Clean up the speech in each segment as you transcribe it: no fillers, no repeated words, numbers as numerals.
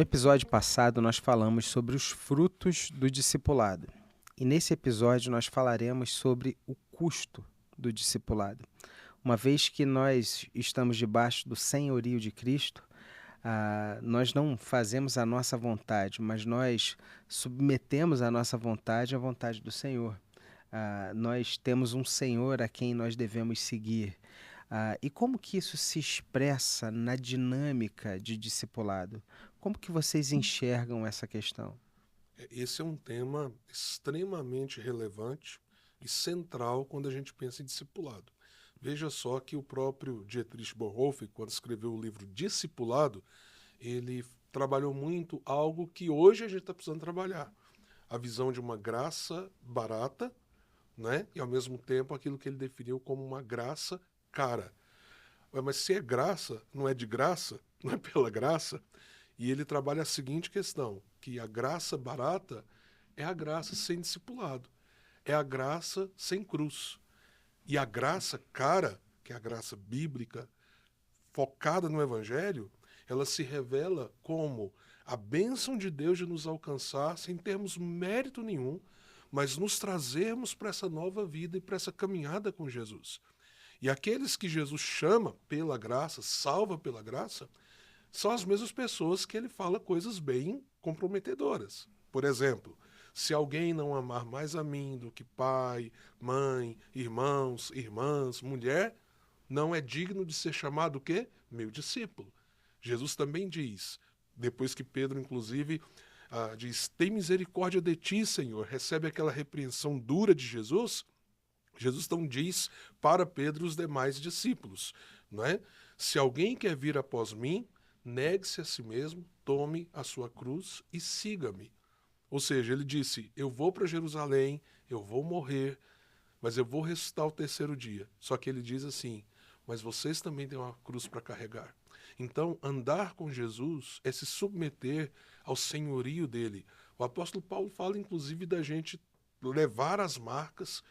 episódio passado, nós falamos sobre os frutos do discipulado. E nesse episódio, nós falaremos sobre o custo do discipulado. Uma vez que nós estamos debaixo do senhorio de Cristo, nós não fazemos a nossa vontade, mas nós submetemos a nossa vontade à vontade do Senhor. Nós temos um Senhor a quem nós devemos seguir. E como que isso se expressa na dinâmica de discipulado? Como que vocês enxergam essa questão? Esse é um tema extremamente relevante e central quando a gente pensa em discipulado. Veja só que o próprio Dietrich Bonhoeffer, quando escreveu o livro Discipulado, ele trabalhou muito algo que hoje a gente está precisando trabalhar. A visão de uma graça barata, né? E ao mesmo tempo aquilo que ele definiu como uma graça cara. Mas se é graça, não é de graça, não é pela graça. E ele trabalha a seguinte questão, que a graça barata é a graça sem discipulado, é a graça sem cruz. E a graça cara, que é a graça bíblica, focada no Evangelho, ela se revela como a bênção de Deus de nos alcançar sem termos mérito nenhum, mas nos trazermos para essa nova vida e para essa caminhada com Jesus. E aqueles que Jesus chama pela graça, salva pela graça, são as mesmas pessoas que ele fala coisas bem comprometedoras. Por exemplo, se alguém não amar mais a mim do que pai, mãe, irmãos, irmãs, mulher, não é digno de ser chamado o quê? Meu discípulo. Jesus também diz, depois que Pedro, inclusive, diz, tem misericórdia de ti, Senhor, recebe aquela repreensão dura de Jesus, Jesus então diz para Pedro e os demais discípulos, não é? Se alguém quer vir após mim, negue-se a si mesmo, tome a sua cruz e siga-me. Ou seja, ele disse, eu vou para Jerusalém, eu vou morrer, mas eu vou ressuscitar ao terceiro dia. Só que ele diz assim, mas vocês também têm uma cruz para carregar. Então, andar com Jesus é se submeter ao senhorio dele. O apóstolo Paulo fala, inclusive, da gente levar as marcas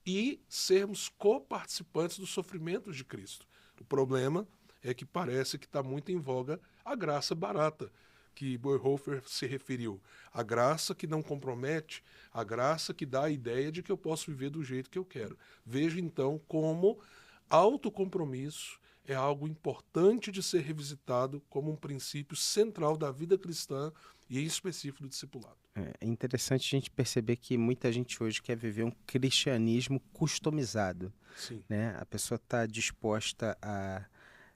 e sermos coparticipantes dos sofrimentos de Cristo. O problema é que parece que está muito em voga a graça barata, que Bonhoeffer se referiu. A graça que não compromete, a graça que dá a ideia de que eu posso viver do jeito que eu quero. Veja então como autocompromisso é algo importante de ser revisitado como um princípio central da vida cristã e em específico do discipulado. É interessante a gente perceber que muita gente hoje quer viver um cristianismo customizado, Sim. né? A pessoa está disposta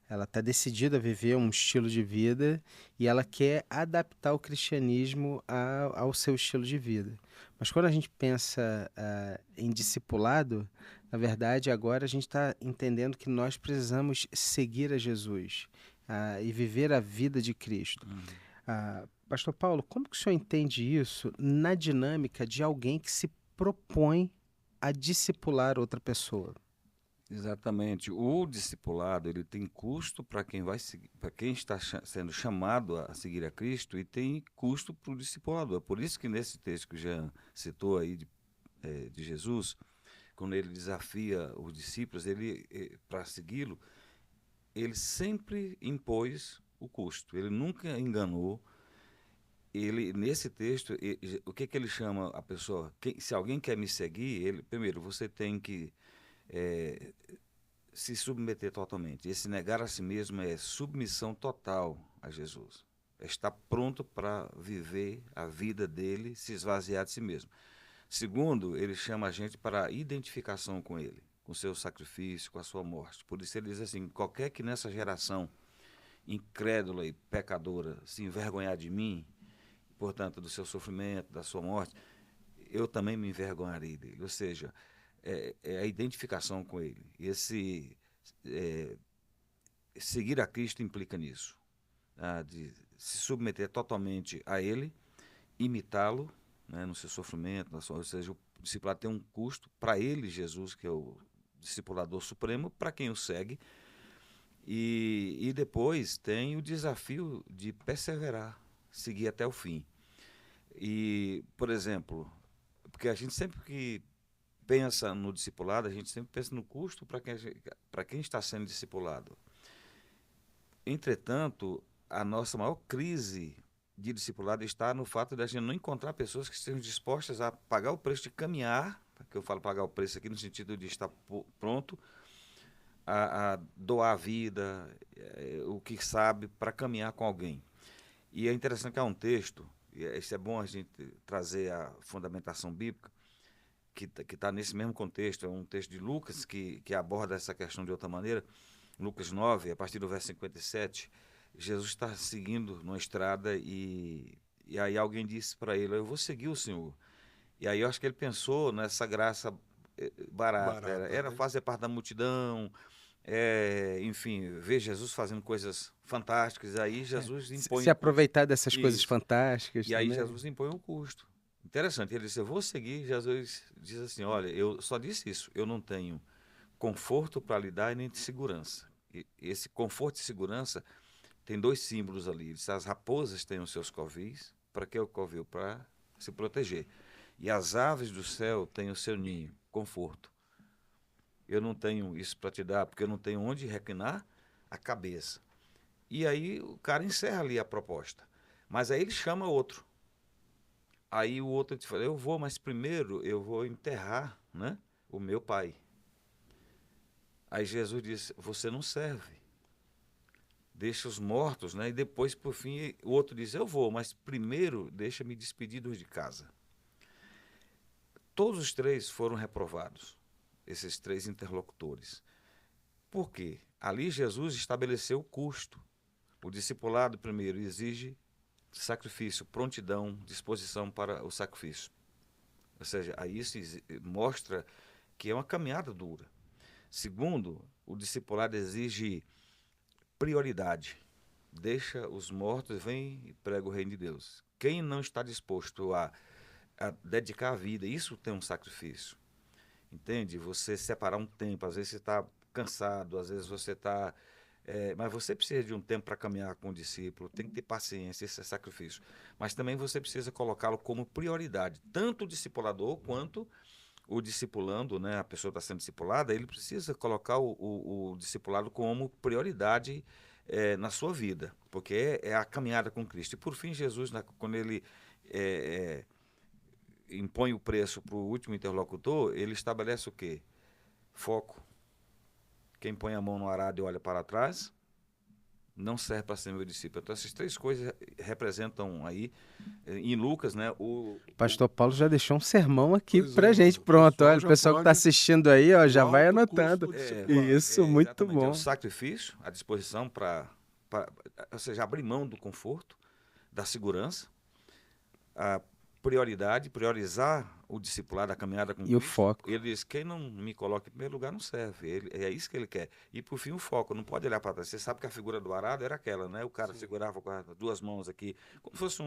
ela está decidida a viver um estilo de vida e ela quer adaptar o cristianismo ao seu estilo de vida. Mas quando a gente pensa em discipulado, na verdade agora a gente está entendendo que nós precisamos seguir a Jesus e viver a vida de Cristo. Pastor Paulo, como que o senhor entende isso na dinâmica de alguém que se propõe a discipular outra pessoa? Exatamente. O discipulado, ele tem custo para quem vai seguir, para quem está sendo chamado a seguir a Cristo, e tem custo para o discipulador. Por isso que nesse texto que o Jean citou aí de Jesus, quando ele desafia os discípulos, ele para segui-lo, ele sempre impôs o custo. Ele nunca enganou. Ele nesse texto, o que ele chama a pessoa? Se alguém quer me seguir, ele primeiro você tem que se submeter totalmente. Esse negar a si mesmo é submissão total a Jesus. É estar pronto para viver a vida dele, se esvaziar de si mesmo. Segundo, ele chama a gente para a identificação com ele, com o seu sacrifício, com a sua morte. Por isso ele diz assim, qualquer que nessa geração incrédula e pecadora se envergonhar de mim, portanto, do seu sofrimento, da sua morte, eu também me envergonharei dele. Ou seja, é a identificação com ele. Seguir a Cristo implica nisso, de se submeter totalmente a ele, imitá-lo, né, no seu sofrimento, ou seja, o discipulado tem um custo para ele, Jesus, que é o discipulador supremo, para quem o segue, e depois tem o desafio de perseverar, seguir até o fim. E, por exemplo, porque a gente sempre que pensa no discipulado, a gente sempre pensa no custo para quem está sendo discipulado. Entretanto, a nossa maior crise de discipulado está no fato de a gente não encontrar pessoas que estejam dispostas a pagar o preço de caminhar, que eu falo pagar o preço aqui no sentido de estar pronto a doar a vida, o que sabe, para caminhar com alguém. E é interessante que há um texto, e isso é bom a gente trazer a fundamentação bíblica, que está nesse mesmo contexto, é um texto de Lucas que aborda essa questão de outra maneira. Lucas 9, a partir do verso 57, Jesus está seguindo numa estrada e aí alguém disse para ele, eu vou seguir o Senhor. E aí eu acho que ele pensou nessa graça barata, era né? fazer parte da multidão, enfim, ver Jesus fazendo coisas fantásticas, aí Jesus impõe Se aproveitar dessas coisas Isso. fantásticas E aí também. Jesus impõe um custo. Interessante, ele disse, eu vou seguir, Jesus diz assim, olha, eu só disse isso, eu não tenho conforto para lhe dar e nem de segurança. E esse conforto e segurança tem dois símbolos ali. Ele diz, as raposas têm os seus covis, para que o covil? Para se proteger. E as aves do céu têm o seu ninho, conforto. Eu não tenho isso para te dar, porque eu não tenho onde reclinar a cabeça. E aí o cara encerra ali a proposta. Mas aí ele chama outro. Aí o outro te fala, eu vou, mas primeiro eu vou enterrar, né, o meu pai. Aí Jesus disse, você não serve. Deixa os mortos, né? E depois, por fim, o outro diz, eu vou, mas primeiro deixa-me despedir dos de casa. Todos os três foram reprovados, esses três interlocutores. Por quê? Ali Jesus estabeleceu o custo. O discipulado, primeiro, exige sacrifício, prontidão, disposição para o sacrifício. Ou seja, aí isso mostra que é uma caminhada dura. Segundo, o discipulado exige prioridade. Deixa os mortos, vem e prega o reino de Deus. Quem não está disposto a dedicar a vida, isso tem um sacrifício. Entende? Você separar um tempo, às vezes você está cansado, às vezes você está... mas você precisa de um tempo para caminhar com o discípulo, tem que ter paciência, esse é sacrifício. Mas também você precisa colocá-lo como prioridade, tanto o discipulador quanto o discipulando, né, a pessoa está sendo discipulada, ele precisa colocar o discipulado como prioridade na sua vida, porque é a caminhada com Cristo. E por fim, Jesus, quando ele impõe o preço para o último interlocutor, ele estabelece o quê? Foco. Quem põe a mão no arado e olha para trás, não serve para ser meu discípulo. Então, essas três coisas representam aí, em Lucas, né? Pastor Paulo já deixou um sermão aqui Pois pra é, gente. o Pronto, pessoal olha, o já pessoal que está pode- assistindo aí, ó, já o vai alto custo anotando. do discipulado. Isso, muito exatamente, é bom. o sacrifício, a disposição ou seja, abrir mão do conforto, da segurança, a prioridade, priorizar o discipulado, a caminhada com E o Cristo. foco. Ele diz, quem não me coloca em primeiro lugar não serve. É isso que ele quer. E por fim o foco, não pode olhar para trás. Você sabe que a figura do arado era aquela, né? O cara segurava com as duas mãos aqui, como se fosse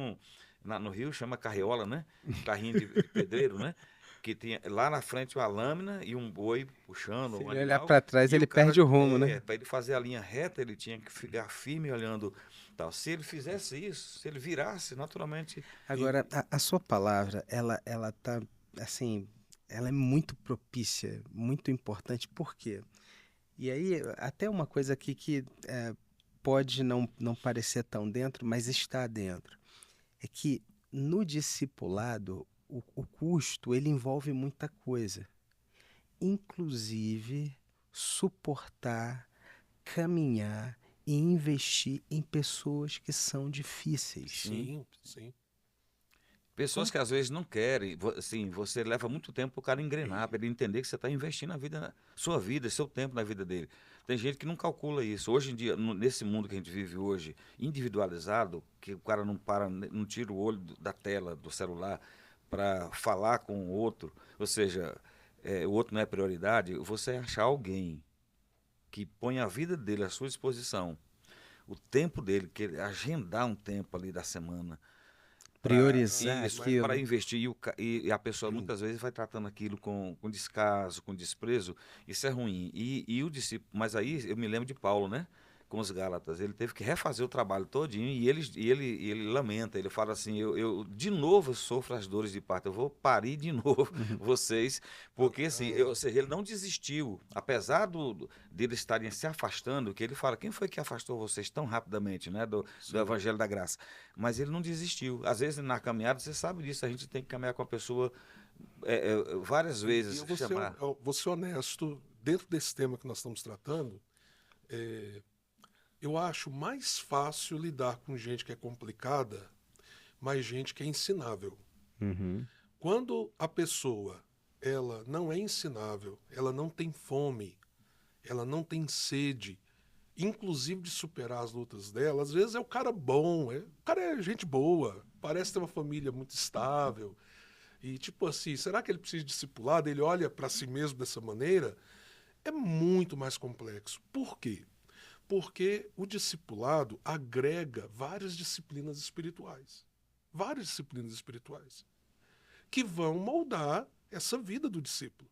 no Rio chama carriola, né? Carrinho de pedreiro, né? Que tinha lá na frente uma lâmina e um boi puxando, Se um ele olhar animal. para trás, E ele o cara, perde o rumo, né? para ele fazer a linha reta, ele tinha que ficar firme olhando tal. Se ele fizesse isso, se ele virasse, naturalmente... Agora, a sua palavra, ela tá, assim, ela é muito propícia, muito importante. Por quê? E aí, até uma coisa aqui que pode não parecer tão dentro, mas está dentro. É que no discipulado, o custo, ele envolve muita coisa. Inclusive, suportar, caminhar e investir em pessoas que são difíceis. Sim, sim. Pessoas que às vezes não querem, assim, você leva muito tempo para o cara engrenar, para ele entender que você está investindo a vida, sua vida, seu tempo na vida dele. Tem gente que não calcula isso. Hoje em dia, nesse mundo que a gente vive hoje, individualizado, que o cara não para, não tira o olho da tela do celular para falar com o outro, ou seja, o outro não é prioridade, você achar alguém que põe a vida dele à sua disposição, o tempo dele, que ele agendar um tempo ali da semana, Priorizar isso, aquilo. para investir. E a pessoa muitas vezes vai tratando aquilo com descaso, com desprezo. Isso é ruim. E o discípulo, mas aí eu me lembro de Paulo, né? com os Gálatas. Ele teve que refazer o trabalho todinho e ele lamenta, ele fala assim, eu de novo sofro as dores de parto, eu vou parir de novo vocês, porque assim, ou seja, ele não desistiu, apesar deles estarem se afastando, que ele fala, quem foi que afastou vocês tão rapidamente, né, do Evangelho da Graça? Mas ele não desistiu. Às vezes na caminhada, você sabe disso, a gente tem que caminhar com a pessoa várias vezes. Eu vou ser honesto, dentro desse tema que nós estamos tratando, eu acho mais fácil lidar com gente que é complicada, mas gente que é ensinável. Uhum. Quando a pessoa ela não é ensinável, ela não tem fome, ela não tem sede, inclusive de superar as lutas dela, às vezes é o cara bom, o cara é gente boa, parece ter uma família muito estável. E tipo assim, será que ele precisa de discipulado? Ele olha para si mesmo dessa maneira? É muito mais complexo. Por quê? Porque o discipulado agrega várias disciplinas espirituais. Várias disciplinas espirituais. Que vão moldar essa vida do discípulo.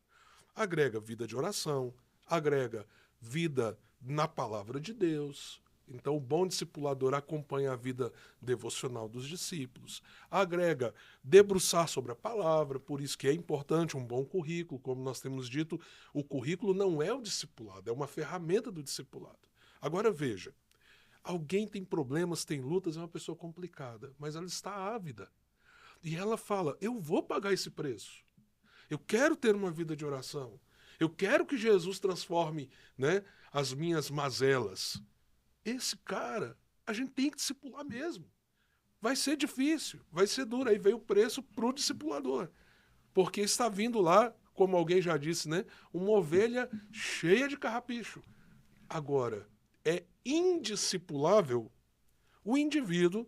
Agrega vida de oração, agrega vida na palavra de Deus. Então, o bom discipulador acompanha a vida devocional dos discípulos. Agrega debruçar sobre a palavra, por isso que é importante um bom currículo. Como nós temos dito, o currículo não é o discipulado, é uma ferramenta do discipulado. Agora veja, alguém tem problemas, tem lutas, é uma pessoa complicada, mas ela está ávida. E ela fala, eu vou pagar esse preço. Eu quero ter uma vida de oração. Eu quero que Jesus transforme, né, as minhas mazelas. Esse cara, a gente tem que discipular mesmo. Vai ser difícil, vai ser duro. Aí vem o preço para o discipulador. Porque está vindo lá, como alguém já disse, né, uma ovelha cheia de carrapicho. Agora, é indiscipulável o indivíduo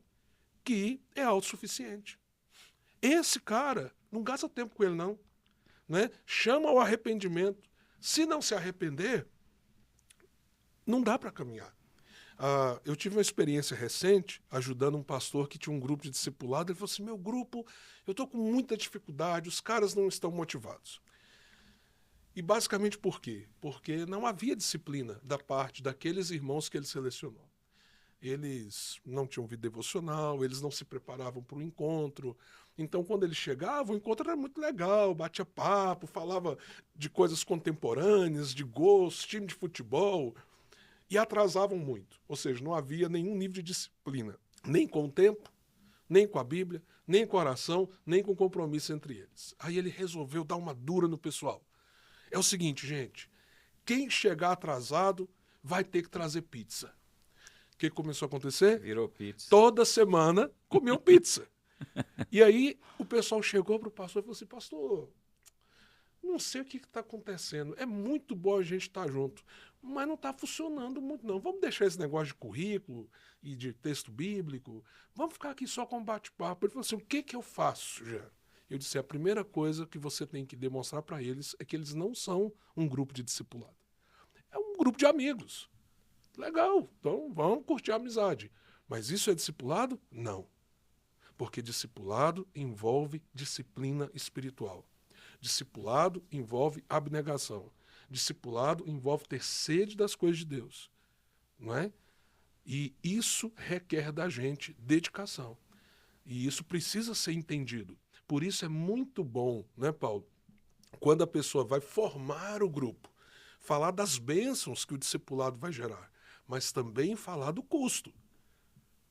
que é autossuficiente. Esse cara, não gasta tempo com ele, não. Né? Chama ao arrependimento. Se não se arrepender, não dá para caminhar. Eu tive uma experiência recente ajudando um pastor que tinha um grupo de discipulado. Ele falou assim, meu grupo, eu estou com muita dificuldade, os caras não estão motivados. E basicamente por quê? Porque não havia disciplina da parte daqueles irmãos que ele selecionou. Eles não tinham vida devocional, eles não se preparavam para o encontro. Então, quando eles chegavam, o encontro era muito legal, batia papo, falava de coisas contemporâneas, de gosto, time de futebol, e atrasavam muito. Ou seja, não havia nenhum nível de disciplina, nem com o tempo, nem com a Bíblia, nem com a oração, nem com o compromisso entre eles. Aí ele resolveu dar uma dura no pessoal. É o seguinte, gente, quem chegar atrasado vai ter que trazer pizza. O que começou a acontecer? Virou pizza. Toda semana comiam pizza. E aí o pessoal chegou para o pastor e falou assim, pastor, não sei o que está acontecendo. É muito bom a gente estar junto, mas não está funcionando muito, não. Vamos deixar esse negócio de currículo e de texto bíblico. Vamos ficar aqui só com bate-papo. Ele falou assim, o que eu faço, já? Eu disse, a primeira coisa que você tem que demonstrar para eles é que eles não são um grupo de discipulado. É um grupo de amigos. Legal, então vamos curtir a amizade. Mas isso é discipulado? Não. Porque discipulado envolve disciplina espiritual. Discipulado envolve abnegação. Discipulado envolve ter sede das coisas de Deus. Não é? E isso requer da gente dedicação. E isso precisa ser entendido. Por isso é muito bom, né, Paulo? Quando a pessoa vai formar o grupo, falar das bênçãos que o discipulado vai gerar, mas também falar do custo.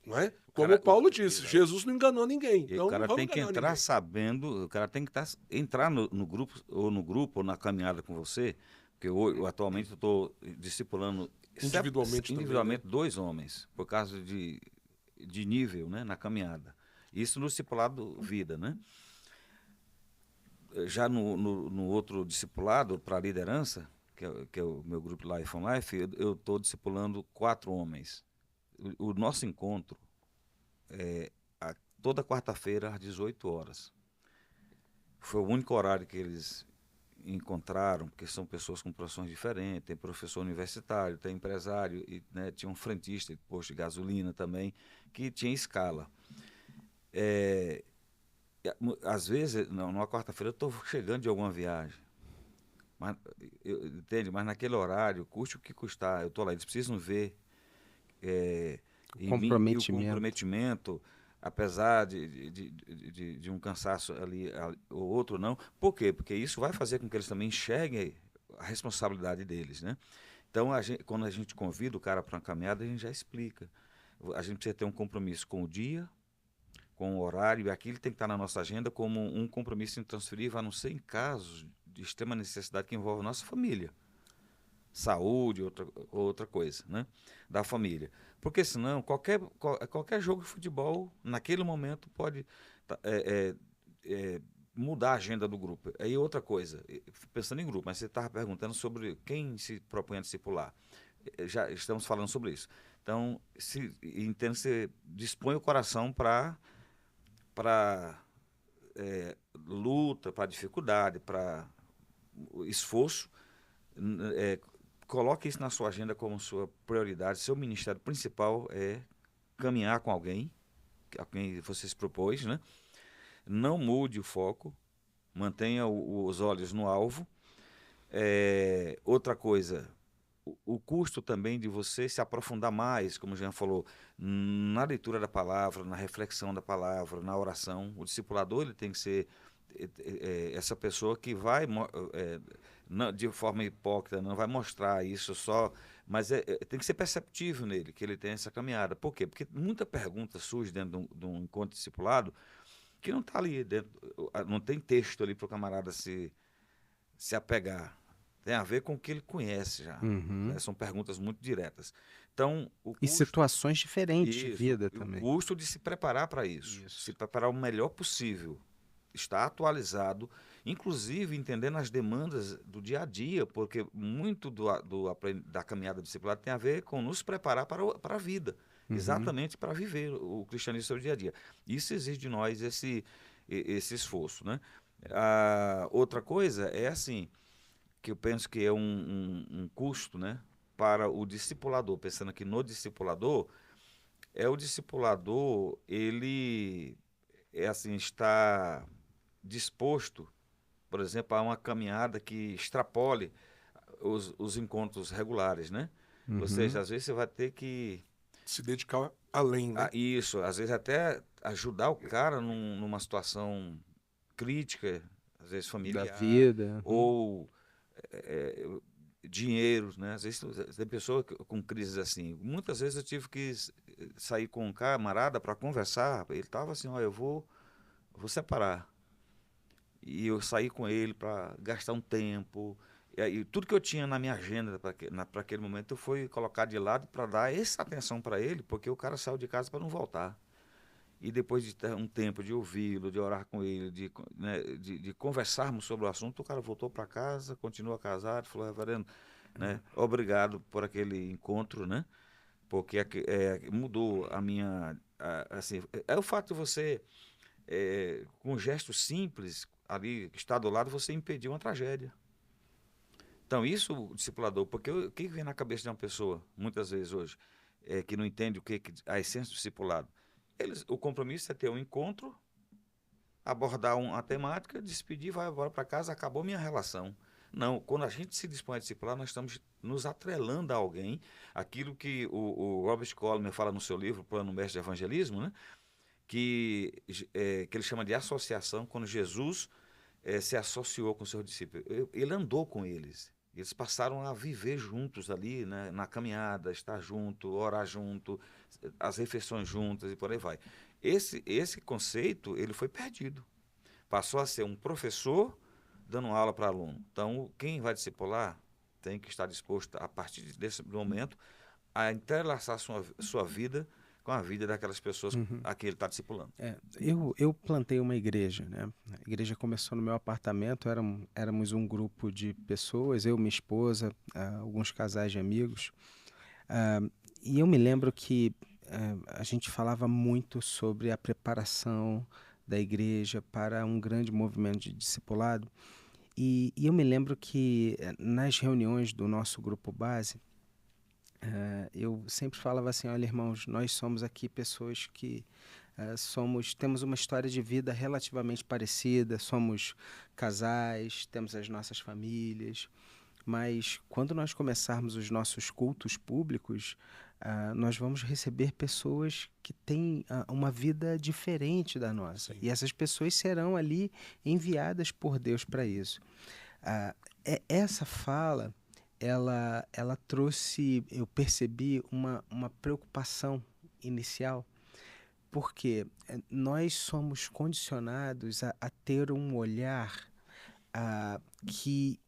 Não é? Como Paulo disse, Jesus não enganou ninguém. Então o cara tem que entrar ninguém. Sabendo, o cara tem que entrar no grupo, ou na caminhada com você, porque eu atualmente estou discipulando individualmente também, né? 2 homens, por causa de nível, né, na caminhada. Isso no discipulado vida, né? Já no outro discipulado, para a liderança, que é o meu grupo Life on Life, eu estou discipulando 4 homens. O nosso encontro é toda quarta-feira às 18 horas. Foi o único horário que eles encontraram, porque são pessoas com profissões diferentes, tem professor universitário, tem empresário, e, né, tinha um frentista de posto de gasolina também, que tinha escala. Às vezes, numa quarta-feira, eu estou chegando de alguma viagem. Entende? Mas naquele horário, custe o que custar, eu estou lá, eles precisam ver e o Comprometimento. comprometimento, apesar de um cansaço ali, ou outro não. Por quê? Porque isso vai fazer com que eles também enxerguem a responsabilidade deles, né? Então, quando a gente convida o cara para uma caminhada, a gente já explica. A gente precisa ter um compromisso com o dia, com o horário, e aquilo tem que estar na nossa agenda como um compromisso intransferível, a não ser em casos de extrema necessidade que envolve a nossa família. Saúde, outra coisa, né? Da família. Porque senão, qualquer jogo de futebol, naquele momento, pode mudar a agenda do grupo. Aí outra coisa, pensando em grupo, mas você estava perguntando sobre quem se propõe a discipular. Já estamos falando sobre isso. Então, entendo que você dispõe o coração para luta, para dificuldade, para esforço. Coloque isso na sua agenda como sua prioridade. Seu ministério principal é caminhar com alguém, a quem você se propôs, né? Não mude o foco, mantenha os olhos no alvo. Outra coisa, o custo também de você se aprofundar mais, como o Jean falou, na leitura da palavra, na reflexão da palavra, na oração. O discipulador ele tem que ser essa pessoa que vai, não, de forma hipócrita, não vai mostrar isso só, mas tem que ser perceptível nele, que ele tem essa caminhada. Por quê? Porque muita pergunta surge dentro de um encontro discipulado que não está ali dentro, não tem texto ali para o camarada se apegar. Tem a ver com o que ele conhece já. Uhum. São perguntas muito diretas. Então, o E custo, situações diferentes de vida o também. custo de se preparar para isso, se preparar o melhor possível, estar atualizado, inclusive entendendo as demandas do dia a dia, porque muito da caminhada discipular tem a ver com nos preparar para a vida, exatamente para viver o cristianismo no dia a dia. Isso exige de nós esse esforço, né? Outra coisa é assim, que eu penso que é um custo, né, para o discipulador, pensando aqui no discipulador, o discipulador, ele assim, está disposto, por exemplo, a uma caminhada que extrapole os encontros regulares, né? Ou seja, às vezes você vai ter que se dedicar além, né? Isso, às vezes até ajudar o cara numa situação crítica, às vezes Da familiar, vida. ou dinheiro, né? Às vezes tem pessoa com crises assim. Muitas vezes eu tive que sair com um camarada para conversar. Ele estava assim, ó, eu vou separar. E eu saí com ele para gastar um tempo. E tudo que eu tinha na minha agenda para aquele momento foi colocar de lado para dar essa atenção para ele, porque o cara saiu de casa para não voltar. E depois de ter um tempo de ouvi-lo, de orar com ele, de conversarmos sobre o assunto, o cara voltou para casa, continua casado, falou, reverendo, né, obrigado por aquele encontro, né, porque mudou a minha... assim, o fato de você, com um gesto simples, ali, estar do lado, você impediu uma tragédia. Então, isso, o discipulador, porque o que vem na cabeça de uma pessoa, muitas vezes hoje, que não entende a essência do discipulado? O compromisso é ter um encontro, abordar uma temática, despedir, vai embora para casa, acabou minha relação. Não, quando a gente se dispõe a discipular, nós estamos nos atrelando a alguém, aquilo que o Robert Coleman fala no seu livro, Plano Mestre de Evangelismo, né? que ele chama de associação, quando Jesus se associou com seus discípulos. Ele andou com eles. Eles passaram a viver juntos ali, né, na caminhada, estar junto, orar junto, as refeições juntas e por aí vai. Esse conceito ele foi perdido. Passou a ser um professor dando aula para aluno. Então, quem vai discipular tem que estar disposto, a partir desse momento, a entrelaçar sua vida com a vida daquelas pessoas a que ele está discipulando. Eu plantei uma igreja, né? A igreja começou no meu apartamento, éramos um grupo de pessoas, eu, minha esposa, alguns casais de amigos. E eu me lembro que a gente falava muito sobre a preparação da igreja para um grande movimento de discipulado. E eu me lembro que nas reuniões do nosso grupo base, eu sempre falava assim, olha, irmãos, nós somos aqui pessoas que temos uma história de vida relativamente parecida, somos casais, temos as nossas famílias, mas quando nós começarmos os nossos cultos públicos, nós vamos receber pessoas que têm uma vida diferente da nossa. Sim. E essas pessoas serão ali enviadas por Deus para isso. Essa fala, ela trouxe, eu percebi uma preocupação inicial, porque nós somos condicionados a ter um olhar que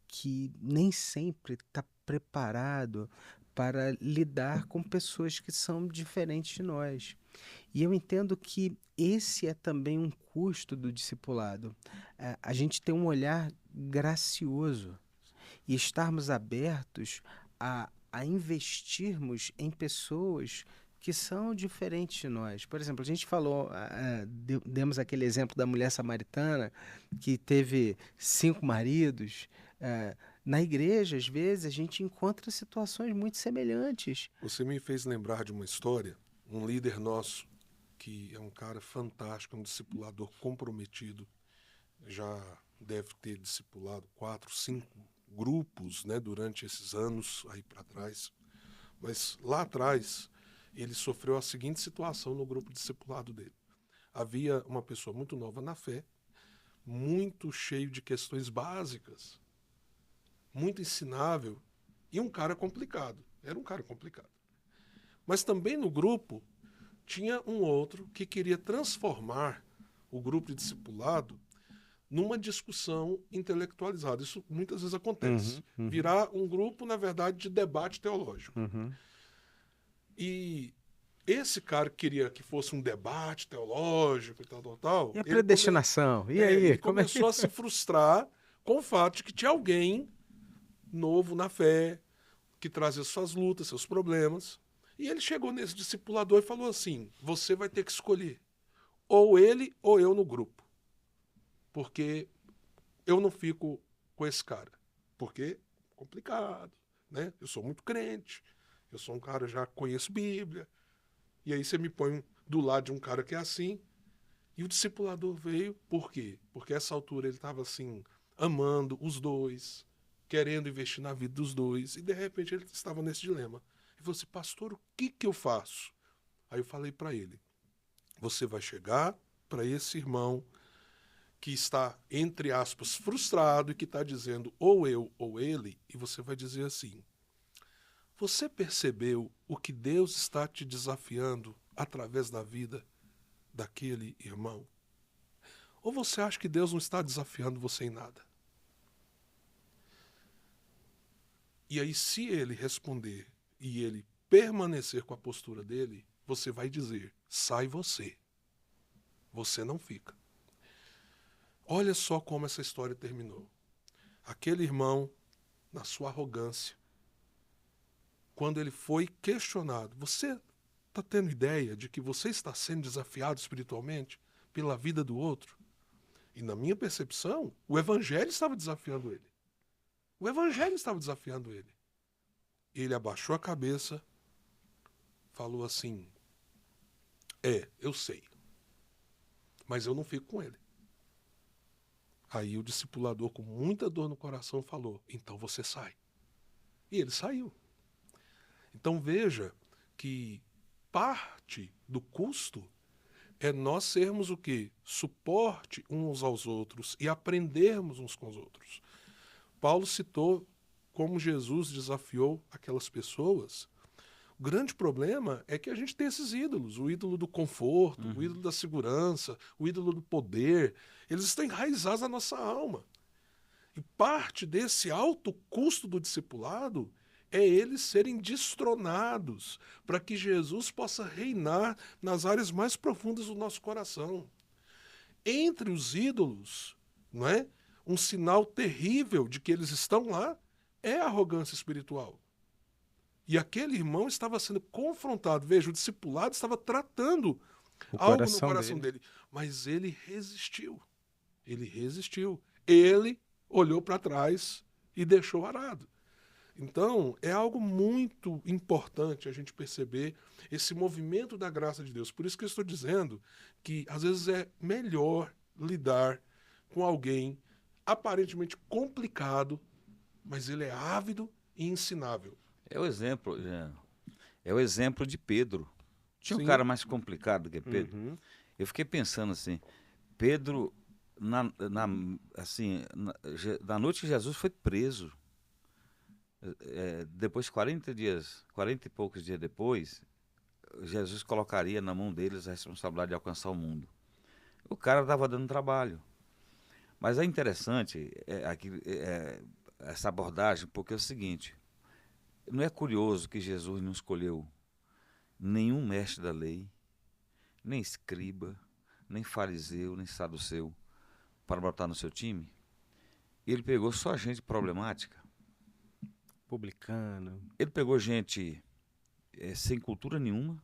nem sempre está preparado para lidar com pessoas que são diferentes de nós. E eu entendo que esse é também um custo do discipulado. A gente tem um olhar gracioso e estarmos abertos a investirmos em pessoas que são diferentes de nós. Por exemplo, a gente falou, demos aquele exemplo da mulher samaritana que teve 5 maridos. Na igreja, às vezes, a gente encontra situações muito semelhantes. Você me fez lembrar de uma história, um líder nosso, que é um cara fantástico, um discipulador comprometido, já deve ter discipulado 4, 5 grupos, né, durante esses anos aí para trás. Mas lá atrás, ele sofreu a seguinte situação no grupo discipulado dele. Havia uma pessoa muito nova na fé, muito cheio de questões básicas, muito ensinável, e um cara complicado. Era um cara complicado. Mas também no grupo tinha um outro que queria transformar o grupo de discipulado numa discussão intelectualizada. Isso muitas vezes acontece. Virar um grupo, na verdade, de debate teológico. E esse cara queria que fosse um debate teológico e tal. E a predestinação? E aí? Ele começou a se frustrar com o fato de que tinha alguém novo na fé, que trazia suas lutas, seus problemas. E ele chegou nesse discipulador e falou assim: você vai ter que escolher ou ele ou eu no grupo. Porque eu não fico com esse cara. Porque é complicado, né? Eu sou muito crente, eu sou um cara, já conheço Bíblia. E aí você me põe do lado de um cara que é assim. E o discipulador veio, por quê? Porque a essa altura ele estava assim, amando os dois, querendo investir na vida dos dois. E de repente ele estava nesse dilema. E falou assim: pastor, o que eu faço? Aí eu falei para ele: você vai chegar para esse irmão que está, entre aspas, frustrado e que está dizendo ou eu ou ele, e você vai dizer assim: você percebeu o que Deus está te desafiando através da vida daquele irmão? Ou você acha que Deus não está desafiando você em nada? E aí, se ele responder e ele permanecer com a postura dele, você vai dizer: sai você. Você não fica. Olha só como essa história terminou. Aquele irmão, na sua arrogância, quando ele foi questionado: você está tendo ideia de que você está sendo desafiado espiritualmente pela vida do outro? E na minha percepção, o evangelho estava desafiando ele. O evangelho estava desafiando ele. Ele abaixou a cabeça, falou assim: eu sei, mas eu não fico com ele. Aí o discipulador, com muita dor no coração, falou: então você sai. E ele saiu. Então veja que parte do custo é nós sermos o quê? Suporte uns aos outros e aprendermos uns com os outros. Paulo citou como Jesus desafiou aquelas pessoas. O grande problema é que a gente tem esses ídolos, o ídolo do conforto, o ídolo da segurança, o ídolo do poder. Eles estão enraizados na nossa alma. E parte desse alto custo do discipulado é eles serem destronados para que Jesus possa reinar nas áreas mais profundas do nosso coração. Entre os ídolos, não é? Um sinal terrível de que eles estão lá é a arrogância espiritual. E aquele irmão estava sendo confrontado. Veja, o discipulado estava tratando algo no coração dele. Mas ele resistiu. Ele resistiu. Ele olhou para trás e deixou arado. Então, é algo muito importante a gente perceber esse movimento da graça de Deus. Por isso que eu estou dizendo que, às vezes, é melhor lidar com alguém aparentemente complicado, mas ele é ávido e ensinável. É o exemplo, é o exemplo de Pedro. Tinha um Sim. cara mais complicado do que Pedro. Uhum. Eu fiquei pensando assim, Pedro, na noite que Jesus foi preso, depois de 40 dias, 40 e poucos dias depois, Jesus colocaria na mão deles a responsabilidade de alcançar o mundo. O cara estava dando trabalho. Mas é interessante essa abordagem, porque é o seguinte, não é curioso que Jesus não escolheu nenhum mestre da lei, nem escriba, nem fariseu, nem saduceu, para botar no seu time? Ele pegou só gente problemática. Publicano. Ele pegou gente sem cultura nenhuma,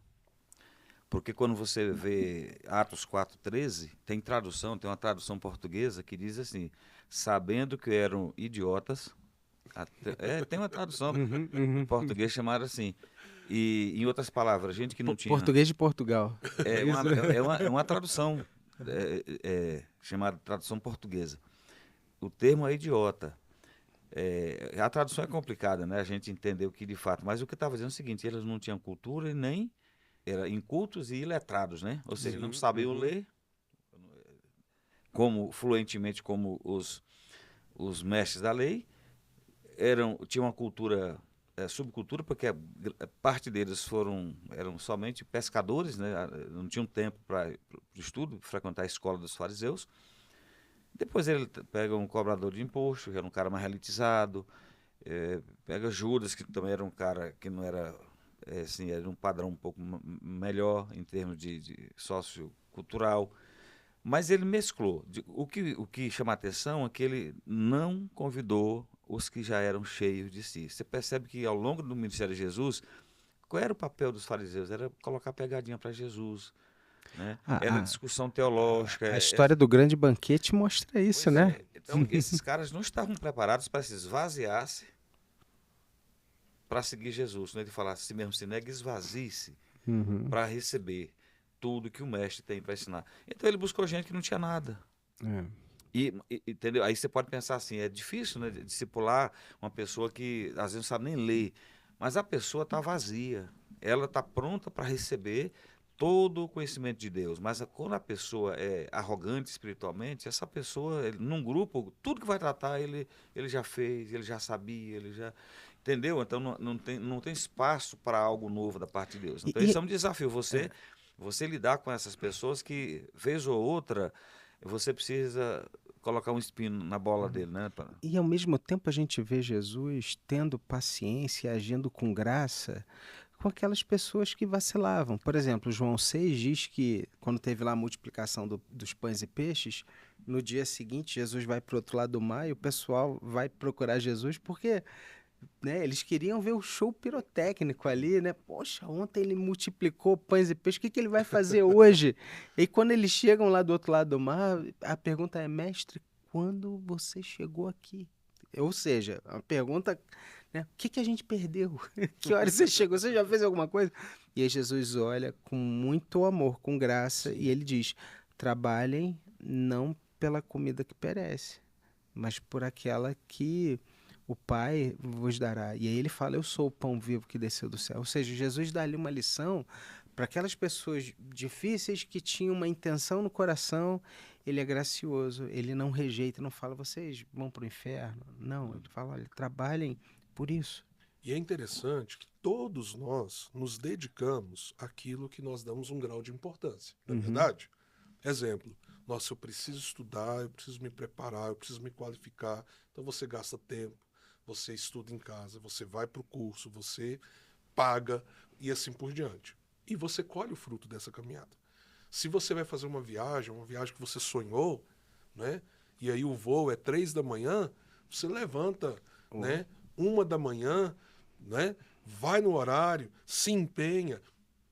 porque quando você vê Atos 4:13, tem uma tradução portuguesa que diz assim, sabendo que eram idiotas, tem uma tradução Uhum, em uhum. português chamada assim, e em outras palavras, gente que não tinha... Português de Portugal. É Isso. uma, é uma tradução chamada tradução portuguesa. O termo é idiota. A tradução é complicada, né? A gente entender o que de fato. Mas o que estava dizendo é o seguinte: eles não tinham cultura e nem eram incultos e iletrados, né? Ou seja, não sabiam ler fluentemente como os mestres da lei. Tinham uma cultura, subcultura, porque parte deles eram somente pescadores, né? Não tinham tempo para o estudo, frequentar a escola dos fariseus. Depois ele pega um cobrador de imposto, que era um cara mais elitizado, pega Judas, que também era um cara que não era, assim, era um padrão um pouco melhor em termos de sociocultural. Mas ele mesclou. O que chama a atenção é que ele não convidou os que já eram cheios de si. Você percebe que ao longo do ministério de Jesus, qual era o papel dos fariseus? Era colocar pegadinha para Jesus, né? Era discussão teológica. A história do grande banquete mostra isso, Pois né? é. Então, esses caras não estavam preparados para se esvaziar-se para seguir Jesus. Né? Ele fala assim mesmo, se nega, esvazie-se para receber tudo que o mestre tem para ensinar. Então ele buscou gente que não tinha nada. Entendeu? Aí você pode pensar assim, é difícil, né, discipular uma pessoa que às vezes não sabe nem ler, mas a pessoa está vazia, ela está pronta para receber todo o conhecimento de Deus, mas quando a pessoa é arrogante espiritualmente, essa pessoa, num grupo, tudo que vai tratar, ele já fez, ele já sabia, ele já... Entendeu? Então não tem espaço para algo novo da parte de Deus. Então isso é um desafio, você lidar com essas pessoas que, vez ou outra, você precisa colocar um espinho na bola dele, né? E ao mesmo tempo a gente vê Jesus tendo paciência, agindo com graça com aquelas pessoas que vacilavam. Por exemplo, João 6 diz que quando teve lá a multiplicação dos pães e peixes, no dia seguinte Jesus vai para o outro lado do mar e o pessoal vai procurar Jesus porque, né, eles queriam ver o show pirotécnico ali, né? Poxa, ontem ele multiplicou pães e peixes, o que ele vai fazer hoje? E quando eles chegam lá do outro lado do mar, a pergunta é, mestre, quando você chegou aqui? Ou seja, a pergunta, né, o que a gente perdeu? Que hora você chegou? Você já fez alguma coisa? E aí Jesus olha com muito amor, com graça, e ele diz, trabalhem não pela comida que perece, mas por aquela que o Pai vos dará. E aí ele fala, eu sou o pão vivo que desceu do céu. Ou seja, Jesus dá ali uma lição para aquelas pessoas difíceis que tinham uma intenção no coração. Ele é gracioso, ele não rejeita, não fala, vocês vão para o inferno. Não, ele fala, olha, trabalhem por isso. E é interessante que todos nós nos dedicamos àquilo que nós damos um grau de importância, não é verdade? Exemplo, nossa, eu preciso estudar, eu preciso me preparar, eu preciso me qualificar. Então você gasta tempo, você estuda em casa, você vai para o curso, você paga e assim por diante. E você colhe o fruto dessa caminhada. Se você vai fazer uma viagem que você sonhou, né? E aí o voo é 3 da manhã, você levanta, né? 1 da manhã, né? Vai no horário, se empenha,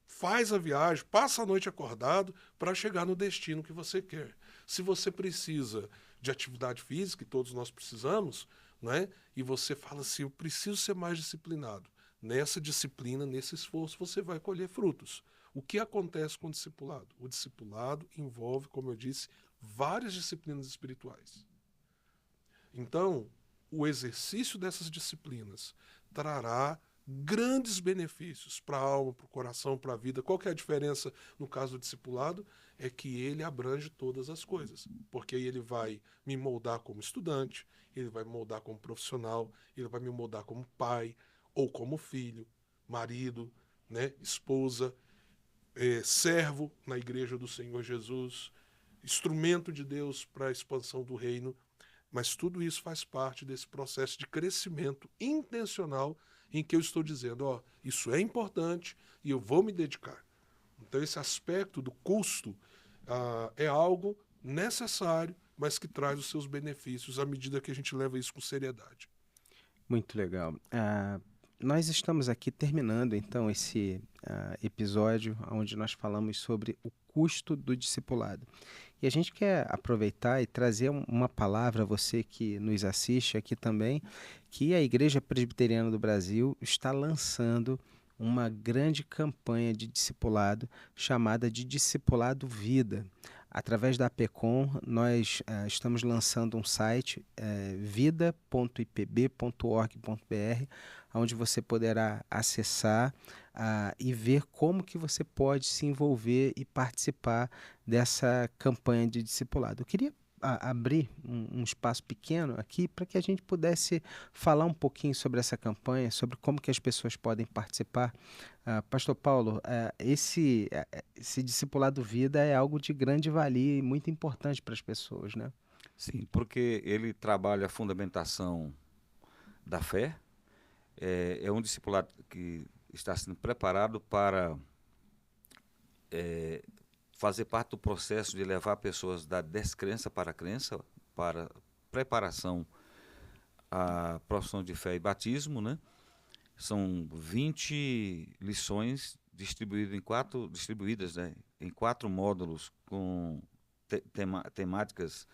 faz a viagem, passa a noite acordado para chegar no destino que você quer. Se você precisa de atividade física, e todos nós precisamos, né? E você fala assim, eu preciso ser mais disciplinado. Nessa disciplina, nesse esforço, você vai colher frutos. O que acontece com o discipulado? O discipulado envolve, como eu disse, várias disciplinas espirituais. Então, o exercício dessas disciplinas trará grandes benefícios para a alma, para o coração, para a vida. Qual que é a diferença no caso do discipulado? É que ele abrange todas as coisas, porque aí ele vai me moldar como estudante, ele vai me moldar como profissional, ele vai me moldar como pai ou como filho, marido, né, esposa, servo na igreja do Senhor Jesus, instrumento de Deus para a expansão do reino. Mas tudo isso faz parte desse processo de crescimento intencional em que eu estou dizendo, ó, isso é importante e eu vou me dedicar. Então esse aspecto do custo é algo necessário, mas que traz os seus benefícios à medida que a gente leva isso com seriedade. Muito legal. Nós estamos aqui terminando, então, esse episódio onde nós falamos sobre o custo do discipulado. E a gente quer aproveitar e trazer uma palavra a você que nos assiste aqui também, que a Igreja Presbiteriana do Brasil está lançando uma grande campanha de discipulado chamada de Discipulado Vida. Através da APECOM, nós estamos lançando um site, vida.ipb.org.br, onde você poderá acessar e ver como que você pode se envolver e participar dessa campanha de discipulado. Eu queria abrir um espaço pequeno aqui para que a gente pudesse falar um pouquinho sobre essa campanha, sobre como que as pessoas podem participar. Pastor Paulo, esse discipulado vida é algo de grande valia e muito importante para as pessoas, né? Sim, porque ele trabalha a fundamentação da fé, é um discipulado que está sendo preparado para fazer parte do processo de levar pessoas da descrença para a crença, para preparação à profissão de fé e batismo, né? São 20 lições distribuídas, né, em 4 módulos com temáticas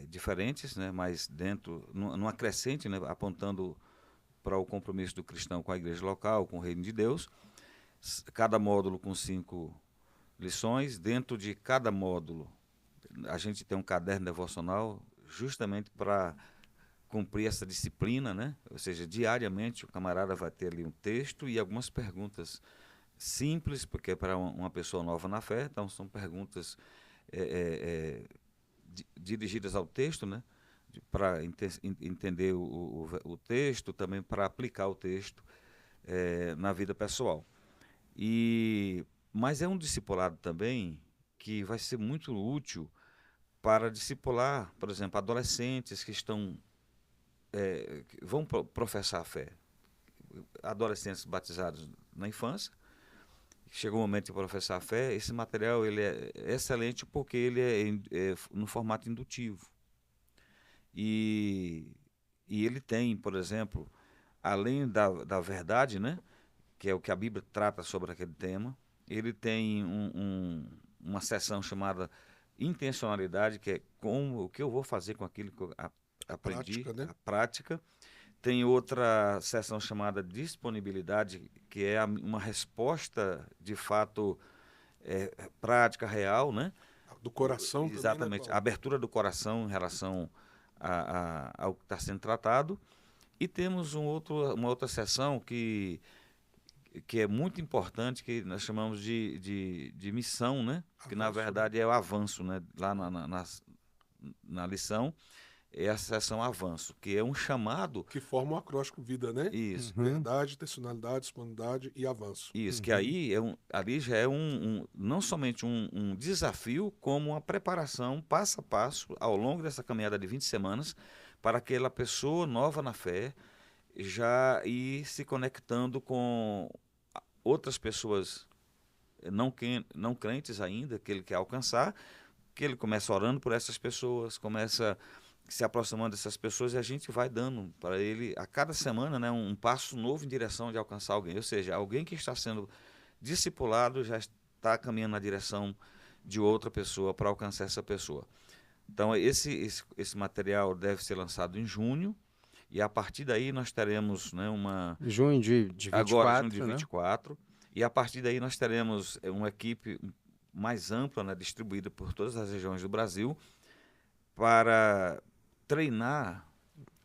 diferentes, né, mas dentro, numa crescente, né, apontando para o compromisso do cristão com a igreja local, com o reino de Deus. Cada módulo com 5 lições. Dentro de cada módulo, a gente tem um caderno devocional justamente para cumprir essa disciplina, né? Ou seja, diariamente o camarada vai ter ali um texto e algumas perguntas simples, porque é para uma pessoa nova na fé, então são perguntas dirigidas ao texto, né? Para entender o texto, também para aplicar o texto na vida pessoal. Mas é um discipulado também que vai ser muito útil para discipular, por exemplo, adolescentes que vão professar a fé. Adolescentes batizados na infância, chegou o momento de professar a fé. Esse material ele é excelente porque ele é no formato indutivo. E ele tem, por exemplo, além da verdade, né, que é o que a Bíblia trata sobre aquele tema, ele tem uma seção chamada intencionalidade, que é o que eu vou fazer com aquilo que eu aprendi, Prática, né? a prática. Tem outra seção chamada disponibilidade, que é uma resposta, de fato, prática, real, né? Do coração. Exatamente, também, né, a abertura do coração em relação ao que está sendo tratado. E temos uma outra seção que é muito importante, que nós chamamos de missão, né? Que na verdade é o avanço, né? Lá na lição é a seção avanço, que é um chamado... Que forma o acróstico vida, né? Isso. Verdade, intencionalidade, disponibilidade e avanço. Isso, que aí ali já é não somente um desafio, como uma preparação passo a passo ao longo dessa caminhada de 20 semanas para aquela pessoa nova na fé já ir se conectando com outras pessoas não crentes ainda, que ele quer alcançar, que ele começa orando por essas pessoas, começa se aproximando dessas pessoas, e a gente vai dando para ele, a cada semana, né, um passo novo em direção de alcançar alguém. Ou seja, alguém que está sendo discipulado já está caminhando na direção de outra pessoa para alcançar essa pessoa. Então, esse material deve ser lançado em junho, e a partir daí nós teremos, né, junho de 24, agora, junho de né? 24, e a partir daí nós teremos uma equipe mais ampla, né, distribuída por todas as regiões do Brasil, para treinar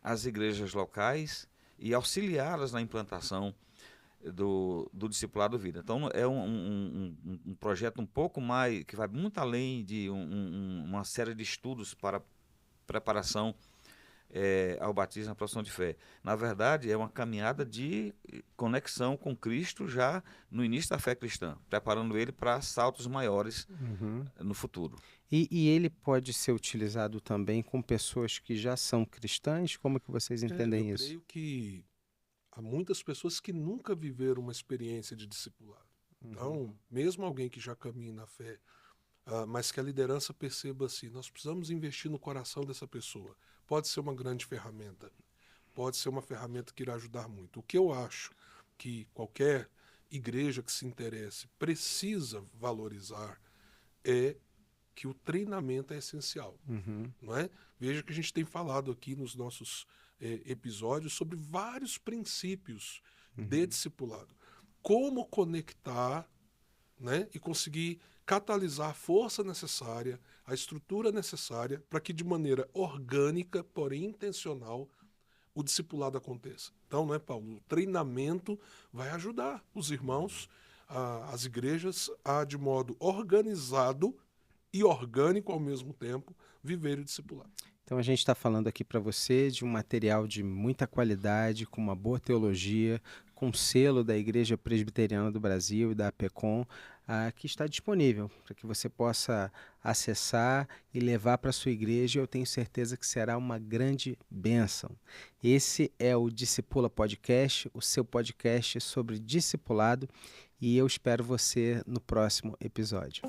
as igrejas locais e auxiliá-las na implantação do discipulado vida. Então, é um projeto um pouco mais, que vai muito além de uma série de estudos para preparação ao batismo na profissão de fé. Na verdade, é uma caminhada de conexão com Cristo já no início da fé cristã, preparando ele para saltos maiores no futuro. E ele pode ser utilizado também com pessoas que já são cristãs? Como que vocês entendem eu isso? creio que há muitas pessoas que nunca viveram uma experiência de discipulado. Então, mesmo alguém que já caminha na fé, mas que a liderança perceba assim, nós precisamos investir no coração dessa pessoa. Pode ser uma grande ferramenta, pode ser uma ferramenta que irá ajudar muito. O que eu acho que qualquer igreja que se interesse precisa valorizar é que o treinamento é essencial, não é? Veja que a gente tem falado aqui nos nossos episódios sobre vários princípios de discipulado. Como conectar, né, e conseguir catalisar a força necessária, a estrutura necessária para que de maneira orgânica, porém intencional, o discipulado aconteça. Então, né, Paulo, o treinamento vai ajudar os irmãos, as igrejas, a de modo organizado e orgânico ao mesmo tempo, viver o discipulado. Então a gente está falando aqui para você de um material de muita qualidade, com uma boa teologia, com selo da Igreja Presbiteriana do Brasil e da APECOM, que está disponível para que você possa acessar e levar para a sua igreja. Eu tenho certeza que será uma grande bênção. Esse é o Discipula Podcast, o seu podcast sobre discipulado, e eu espero você no próximo episódio.